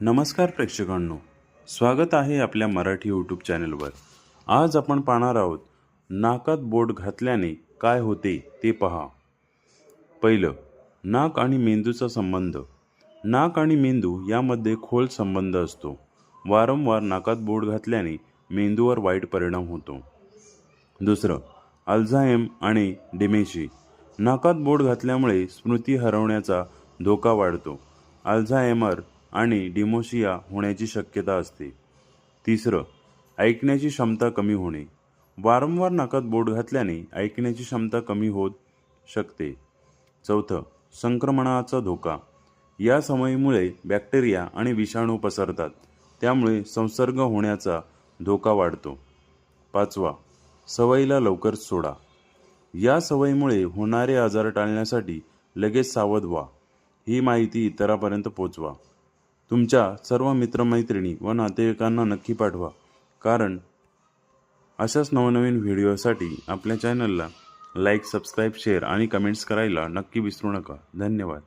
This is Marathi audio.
नमस्कार प्रेक्षकांनो, स्वागत आहे आपल्या मराठी यूट्यूब चॅनलवर। आज आपण पाहणार आहोत नाकात बोट घातल्याने काय होते ते पहा। पहिलं, नाक आणि मेंदूचा संबंध। नाक आणि मेंदू यामध्ये खोल संबंध असतो। वारंवार नाकात बोट घातल्याने मेंदूवर वाईट परिणाम होतो। दुसरं, अल्झायमर आणि डिमेन्शिया। नाकात बोट घातल्यामुळे स्मृती हरवण्याचा धोका वाढतो। अल्झायमर आणि डिमेन्शिया होण्याची शक्यता असते। तिसरं, ऐकण्याची क्षमता कमी होणे। वारंवार नाकात बोट घातल्याने ऐकण्याची क्षमता कमी होत शकते। चौथं, संक्रमणाचा धोका। या सवयीमुळे बॅक्टेरिया आणि विषाणू पसरतात, त्यामुळे संसर्ग होण्याचा धोका वाढतो। पाचवा, सवयीला लवकर सोडा। या सवयीमुळे होणारे आजार टाळण्यासाठी लगेच सावध व्हा। ही माहिती इतरांपर्यंत पोहोचवा। तुमच्या सर्व मित्रमैत्रिणी व नातेवाईकांना नक्की पाठवा, कारण अशाच नवनवीन व्हिडिओसाठी आपल्या चॅनलला लाईक, सबस्क्राईब, शेअर आणि कमेंट्स करायला नक्की विसरू नका। धन्यवाद।